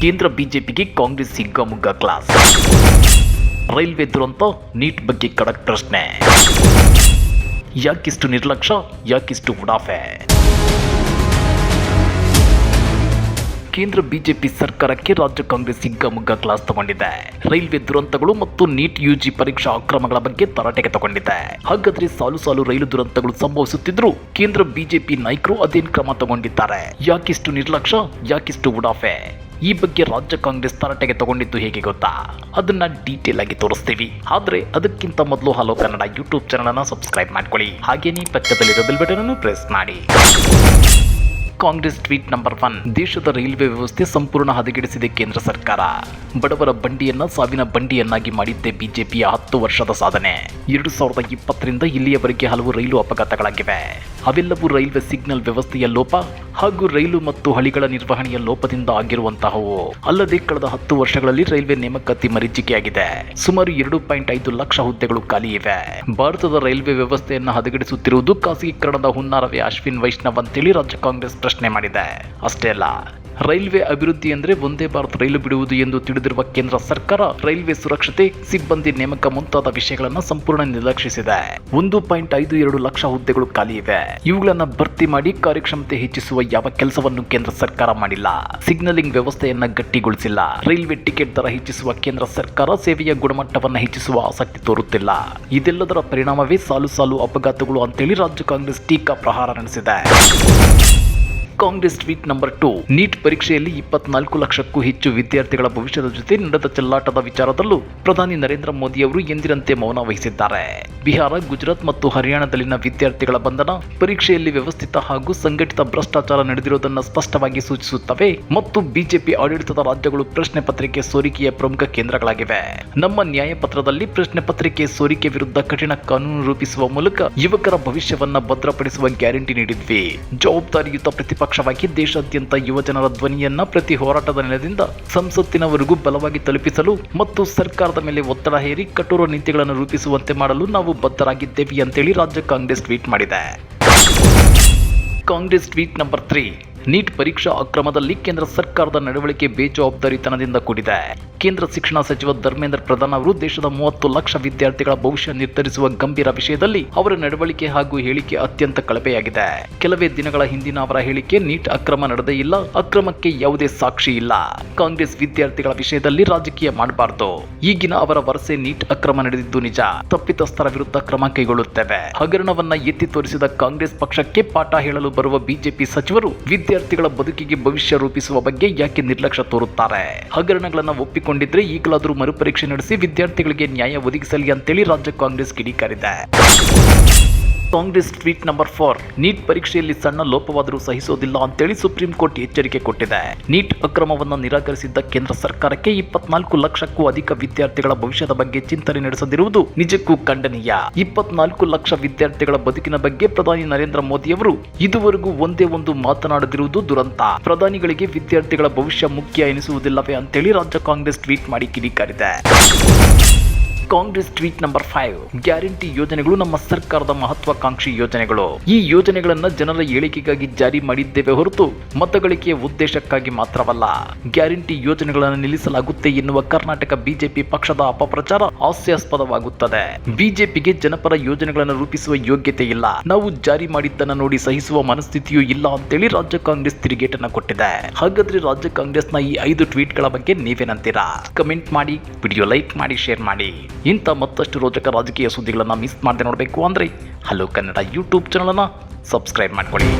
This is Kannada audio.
ಕೇಂದ್ರ ಬಿಜೆಪಿಗೆ ಕಾಂಗ್ರೆಸ್ ಹಿಗ್ಗಾಮುಗ್ಗಾ ಕ್ಲಾಸ್. ರೈಲ್ವೆ ದುರಂತ, ನೀಟ್ ಬಗ್ಗೆ ಖಡಕ್ ಪ್ರಶ್ನೆ. ಯಾಕಿಷ್ಟು ನಿರ್ಲಕ್ಷ್ಯ, ಯಾಕಿಷ್ಟು ಉಡಾಫೆ? ಕೇಂದ್ರ ಬಿಜೆಪಿ ಸರ್ಕಾರಕ್ಕೆ ರಾಜ್ಯ ಕಾಂಗ್ರೆಸ್ ಹಿಗ್ಗಾಮುಗ್ಗಾ ಕ್ಲಾಸ್ ತಗೊಂಡಿದೆ. ರೈಲ್ವೆ ದುರಂತಗಳು ಮತ್ತು ನೀಟ್ ಯುಜಿ ಪರೀಕ್ಷಾ ಅಕ್ರಮಗಳ ಬಗ್ಗೆ ತರಾಟೆಗೆ ತಗೊಂಡಿದೆ. ಹಾಗಾದ್ರೆ ಸಾಲು ಸಾಲು ರೈಲು ದುರಂತಗಳು ಸಂಭವಿಸುತ್ತಿದ್ರು ಕೇಂದ್ರ ಬಿಜೆಪಿ ನಾಯಕರು ಅದೇನ್ ಕ್ರಮ ತಗೊಂಡಿದ್ದಾರೆ? ಯಾಕಿಷ್ಟು ನಿರ್ಲಕ್ಷ್ಯ, ಯಾಕಿಷ್ಟು ಉಡಾಫೆ? ಈ ಬಗ್ಗೆ ರಾಜ್ಯ ಕಾಂಗ್ರೆಸ್ ತರಾಟೆಗೆ ತಗೊಂಡಿದ್ದು ಹೇಗೆ ಗೊತ್ತಾ? ಅದನ್ನ ಡೀಟೇಲ್ ಆಗಿ ತೋರಿಸ್ತೀವಿ. ಆದ್ರೆ ಅದಕ್ಕಿಂತ ಮೊದಲು ಹಲೋ ಕನ್ನಡ ಯೂಟ್ಯೂಬ್ ಚಾನಲ್ ಅನ್ನು ಸಬ್ಸ್ಕ್ರೈಬ್ ಮಾಡ್ಕೊಳ್ಳಿ. ಹಾಗೇನೇ ಪಕ್ಕದಲ್ಲಿರೋ ಬೆಲ್ ಬಟನ್ ಅನ್ನು ಪ್ರೆಸ್ ಮಾಡಿ. Congress tweet number 1. ದೇಶದ ರೈಲ್ವೆ ವ್ಯವಸ್ಥೆ ಸಂಪೂರ್ಣ ಹದಗೆಡಿಸಿದೆ ಕೇಂದ್ರ ಸರ್ಕಾರ. ಬಡವರ ಬಂಡಿಯನ್ನ ಸಾವಿನ ಬಂಡಿಯನ್ನಾಗಿ ಮಾಡಿದ್ದೆ ಬಿಜೆಪಿಯ 10 ವರ್ಷದ ಸಾಧನೆ. 2020ರಿಂದ ಇಲ್ಲಿಯವರೆಗೆ ಹಲವು ರೈಲು ಅಪಘಾತಗಳಾಗಿವೆ. ಅವೆಲ್ಲವೂ ರೈಲ್ವೆ ಸಿಗ್ನಲ್ ವ್ಯವಸ್ಥೆಯ ಲೋಪ ಹಾಗೂ ರೈಲು ಮತ್ತು ಹಳಿಗಳ ನಿರ್ವಹಣೆಯ ಲೋಪದಿಂದ ಆಗಿರುವಂತಹವು. ಅಲ್ಲದೆ ಕಳೆದ 10 ವರ್ಷಗಳಲ್ಲಿ ರೈಲ್ವೆ ನೇಮಕಾತಿ ಮರೀಚಿಕೆಯಾಗಿದೆ. ಸುಮಾರು 2.5 ಲಕ್ಷ ಹುದ್ದೆಗಳು ಖಾಲಿ ಇವೆ. ಭಾರತದ ರೈಲ್ವೆ ವ್ಯವಸ್ಥೆಯನ್ನು ಹದಗೆಡಿಸುತ್ತಿರುವುದು ಖಾಸಗೀಕರಣದ ಹುನ್ನಾರವೇ ಅಶ್ವಿನ್ ವೈಷ್ಣವ್ ಅಂತೇಳಿ ರಾಜ್ಯ ಕಾಂಗ್ರೆಸ್ ಪ್ರಶ್ನೆ ಮಾಡಿದೆ. ಅಷ್ಟೇ ಅಲ್ಲ, ರೈಲ್ವೆ ಅಭಿವೃದ್ಧಿ ಅಂದರೆ ಒಂದೇ ಭಾರತ್ ರೈಲು ಬಿಡುವುದು ಎಂದು ತಿಳಿದಿರುವ ಕೇಂದ್ರ ಸರ್ಕಾರ ರೈಲ್ವೆ ಸುರಕ್ಷತೆ, ಸಿಬ್ಬಂದಿ ನೇಮಕ ಮುಂತಾದ ವಿಷಯಗಳನ್ನು ಸಂಪೂರ್ಣ ನಿರ್ಲಕ್ಷಿಸಿದೆ. 1.52 ಲಕ್ಷ ಹುದ್ದೆಗಳು ಖಾಲಿ ಇವೆ. ಇವುಗಳನ್ನು ಭರ್ತಿ ಮಾಡಿ ಕಾರ್ಯಕ್ಷಮತೆ ಹೆಚ್ಚಿಸುವ ಯಾವ ಕೆಲಸವನ್ನು ಕೇಂದ್ರ ಸರ್ಕಾರ ಮಾಡಿಲ್ಲ. ಸಿಗ್ನಲಿಂಗ್ ವ್ಯವಸ್ಥೆಯನ್ನ ಗಟ್ಟಿಗೊಳಿಸಿಲ್ಲ. ರೈಲ್ವೆ ಟಿಕೆಟ್ ದರ ಹೆಚ್ಚಿಸುವ ಕೇಂದ್ರ ಸರ್ಕಾರ ಸೇವೆಯ ಗುಣಮಟ್ಟವನ್ನು ಹೆಚ್ಚಿಸುವ ಆಸಕ್ತಿ ತೋರುತ್ತಿಲ್ಲ. ಇದೆಲ್ಲದರ ಪರಿಣಾಮವೇ ಸಾಲು ಸಾಲು ಅಪಘಾತಗಳು ಅಂತೇಳಿ ರಾಜ್ಯ ಕಾಂಗ್ರೆಸ್ ಟೀಕಾ ಪ್ರಹಾರ ನಡೆಸಿದೆ. Congress tweet number 2. ನೀಟ್ ಪರೀಕ್ಷೆಯಲ್ಲಿ 24 ಲಕ್ಷಕ್ಕೂ ಹೆಚ್ಚು ವಿದ್ಯಾರ್ಥಿಗಳ ಭವಿಷ್ಯದ ಜೊತೆ ನಡೆದ ಚೆಲ್ಲಾಟದ ವಿಚಾರದಲ್ಲೂ ಪ್ರಧಾನಿ ನರೇಂದ್ರ ಮೋದಿ ಅವರು ಎಂದಿನಂತೆ ಮೌನ ವಹಿಸಿದ್ದಾರೆ. ಬಿಹಾರ, ಗುಜರಾತ್ ಮತ್ತು ಹರಿಯಾಣದಲ್ಲಿನ ವಿದ್ಯಾರ್ಥಿಗಳ ಬಂಧನ ಪರೀಕ್ಷೆಯಲ್ಲಿ ವ್ಯವಸ್ಥಿತ ಹಾಗೂ ಸಂಘಟಿತ ಭ್ರಷ್ಟಾಚಾರ ನಡೆದಿರುವುದನ್ನು ಸ್ಪಷ್ಟವಾಗಿ ಸೂಚಿಸುತ್ತವೆ ಮತ್ತು ಬಿಜೆಪಿ ಆಡಳಿತದ ರಾಜ್ಯಗಳು ಪ್ರಶ್ನೆ ಪತ್ರಿಕೆ ಸೋರಿಕೆಯ ಪ್ರಮುಖ ಕೇಂದ್ರಗಳಾಗಿವೆ. ನಮ್ಮ ನ್ಯಾಯಪತ್ರದಲ್ಲಿ ಪ್ರಶ್ನೆ ಪತ್ರಿಕೆ ಸೋರಿಕೆ ವಿರುದ್ಧ ಕಠಿಣ ಕಾನೂನು ರೂಪಿಸುವ ಮೂಲಕ ಯುವಕರ ಭವಿಷ್ಯವನ್ನ ಭದ್ರಪಡಿಸುವ ಗ್ಯಾರಂಟಿ ನೀಡಿದ್ವಿ. ಜವಾಬ್ದಾರಿಯುತ ಪ್ರತಿಪಕ್ಷವಾಗಿ ದೇಶಾದ್ಯಂತ ಯುವಜನರ ಧ್ವನಿಯನ್ನ ಪ್ರತಿ ಹೋರಾಟದ ನೆಲದಿಂದ ಸಂಸತ್ತಿನವರೆಗೂ ಬಲವಾಗಿ ತಲುಪಿಸಲು ಮತ್ತು ಸರ್ಕಾರದ ಮೇಲೆ ಒತ್ತಡ ಹೇರಿ ಕಠೋರ ನೀತಿಗಳನ್ನು ರೂಪಿಸುವಂತೆ ಮಾಡಲು ನಾವು ಬದ್ಧರಾಗಿದ್ದೇವೆ ಅಂತೇಳಿ ರಾಜ್ಯ ಕಾಂಗ್ರೆಸ್ ಟ್ವೀಟ್ ಮಾಡಿದೆ. Congress tweet number 3. ನೀಟ್ ಪರೀಕ್ಷಾ ಅಕ್ರಮದಲ್ಲಿ ಕೇಂದ್ರ ಸರ್ಕಾರದ ನಡವಳಿಕೆ ಬೇಜವಾಬ್ದಾರಿತನದಿಂದ ಕೂಡಿದೆ. ಕೇಂದ್ರ ಶಿಕ್ಷಣ ಸಚಿವ ಧರ್ಮೇಂದ್ರ ಪ್ರಧಾನ್ ಅವರು ದೇಶದ 30 ಲಕ್ಷ ವಿದ್ಯಾರ್ಥಿಗಳ ಭವಿಷ್ಯ ನಿರ್ಧರಿಸುವ ಗಂಭೀರ ವಿಷಯದಲ್ಲಿ ಅವರ ನಡವಳಿಕೆ ಹಾಗೂ ಹೇಳಿಕೆ ಅತ್ಯಂತ ಕಳಪೆಯಾಗಿದೆ. ಕೆಲವೇ ದಿನಗಳ ಹಿಂದಿನ ಅವರ ಹೇಳಿಕೆ ನೀಟ್ ಅಕ್ರಮ ನಡೆದೇ ಇಲ್ಲ, ಅಕ್ರಮಕ್ಕೆ ಯಾವುದೇ ಸಾಕ್ಷಿ ಇಲ್ಲ, ಕಾಂಗ್ರೆಸ್ ವಿದ್ಯಾರ್ಥಿಗಳ ವಿಷಯದಲ್ಲಿ ರಾಜಕೀಯ ಮಾಡಬಾರದು, ಈಗಿನ ಅವರ ವರಸೆ ನೀಟ್ ಅಕ್ರಮ ನಡೆದಿದ್ದು ನಿಜ, ತಪ್ಪಿತಸ್ಥರ ವಿರುದ್ಧ ಕ್ರಮ ಕೈಗೊಳ್ಳುತ್ತೇವೆ. ಹಗರಣವನ್ನ ಎತ್ತಿ ತೋರಿಸಿದ ಕಾಂಗ್ರೆಸ್ ಪಕ್ಷಕ್ಕೆ ಪಾಠ ಹೇಳಲು ಬರುವ ಬಿಜೆಪಿ ಸಚಿವರು ವಿದ್ಯಾರ್ಥಿಗಳ ಬದುಕಿಗೆ ಭವಿಷ್ಯ ರೂಪಿಸುವ ಬಗ್ಗೆ ಯಾಕೆ ನಿರ್ಲಕ್ಷ್ಯ ತೋರುತ್ತಾರೆ? ಹಗರಣಗಳನ್ನು ಒಪ್ಪಿಕೊಂಡಿದ್ರೆ ಈಗಲಾದರೂ ಮರುಪರೀಕ್ಷೆ ನಡೆಸಿ ವಿದ್ಯಾರ್ಥಿಗಳಿಗೆ ನ್ಯಾಯ ಒದಗಿಸಲಿ ಅಂತೇಳಿ ರಾಜ್ಯ ಕಾಂಗ್ರೆಸ್ ಕಿಡಿಕಾರಿದೆ. Congress tweet number 4. ನೀಟ್ ಪರೀಕ್ಷೆಯಲ್ಲಿ ಸಣ್ಣ ಲೋಪವಾದರೂ ಸಹಿಸೋದಿಲ್ಲ ಅಂತೇಳಿ ಸುಪ್ರೀಂ ಕೋರ್ಟ್ ಎಚ್ಚರಿಕೆ ಕೊಟ್ಟಿದೆ. ನೀಟ್ ಅಕ್ರಮವನ್ನು ನಿರಾಕರಿಸಿದ್ದ ಕೇಂದ್ರ ಸರ್ಕಾರಕ್ಕೆ 24 ಲಕ್ಷಕ್ಕೂ ಅಧಿಕ ವಿದ್ಯಾರ್ಥಿಗಳ ಭವಿಷ್ಯದ ಬಗ್ಗೆ ಚಿಂತನೆ ನಡೆಸದಿರುವುದು ನಿಜಕ್ಕೂ ಖಂಡನೀಯ. 24 ಲಕ್ಷ ವಿದ್ಯಾರ್ಥಿಗಳ ಬದುಕಿನ ಬಗ್ಗೆ ಪ್ರಧಾನಿ ನರೇಂದ್ರ ಮೋದಿ ಅವರು ಇದುವರೆಗೂ ಒಂದೇ ಒಂದು ಮಾತನಾಡದಿರುವುದು ದುರಂತ. ಪ್ರಧಾನಿಗಳಿಗೆ ವಿದ್ಯಾರ್ಥಿಗಳ ಭವಿಷ್ಯ ಮುಖ್ಯ ಎನಿಸುವುದಿಲ್ಲವೇ ಅಂತೇಳಿ ರಾಜ್ಯ ಕಾಂಗ್ರೆಸ್ ಟ್ವೀಟ್ ಮಾಡಿ ಕಿಡಿಕಾರಿದೆ. Congress tweet number 5. ಗ್ಯಾರಂಟಿ ಯೋಜನೆಗಳು ನಮ್ಮ ಸರ್ಕಾರದ ಮಹತ್ವಾಕಾಂಕ್ಷಿ ಯೋಜನೆಗಳು. ಈ ಯೋಜನೆಗಳನ್ನ ಜನರ ಏಳಿಗೆಗಾಗಿ ಜಾರಿ ಮಾಡಿದ್ದೇವೆ ಹೊರತು ಮತಗಳಿಕೆಯ ಉದ್ದೇಶಕ್ಕಾಗಿ ಮಾತ್ರವಲ್ಲ. ಗ್ಯಾರಂಟಿ ಯೋಜನೆಗಳನ್ನು ನಿಲ್ಲಿಸಲಾಗುತ್ತೆ ಎನ್ನುವ ಕರ್ನಾಟಕ ಬಿಜೆಪಿ ಪಕ್ಷದ ಅಪಪ್ರಚಾರ ಹಾಸ್ಯಾಸ್ಪದವಾಗುತ್ತದೆ. ಬಿಜೆಪಿಗೆ ಜನಪರ ಯೋಜನೆಗಳನ್ನು ರೂಪಿಸುವ ಯೋಗ್ಯತೆ ಇಲ್ಲ, ನಾವು ಜಾರಿ ಮಾಡಿದ್ದನ್ನು ನೋಡಿ ಸಹಿಸುವ ಮನಸ್ಥಿತಿಯೂ ಇಲ್ಲ ಅಂತೇಳಿ ರಾಜ್ಯ ಕಾಂಗ್ರೆಸ್ ತಿರುಗೇಟನ್ನ ಕೊಟ್ಟಿದೆ. ಹಾಗಾದ್ರೆ ರಾಜ್ಯ ಕಾಂಗ್ರೆಸ್ನ ಈ 5 ಟ್ವೀಟ್ಗಳ ಬಗ್ಗೆ ನೀವೇನಂತೀರಾ? ಕಮೆಂಟ್ ಮಾಡಿ, ವಿಡಿಯೋ ಲೈಕ್ ಮಾಡಿ, ಶೇರ್ ಮಾಡಿ. ಇಂಥ ಮತ್ತಷ್ಟು ರೋಚಕ ರಾಜಕೀಯ ಸುದ್ದಿಗಳನ್ನು ಮಿಸ್ ಮಾಡದೆ ನೋಡಬೇಕು ಅಂದರೆ ಹಲೋ ಕನ್ನಡ ಯೂಟ್ಯೂಬ್ ಚಾನಲನ್ನು ಸಬ್ಸ್ಕ್ರೈಬ್ ಮಾಡ್ಕೊಳ್ಳಿ.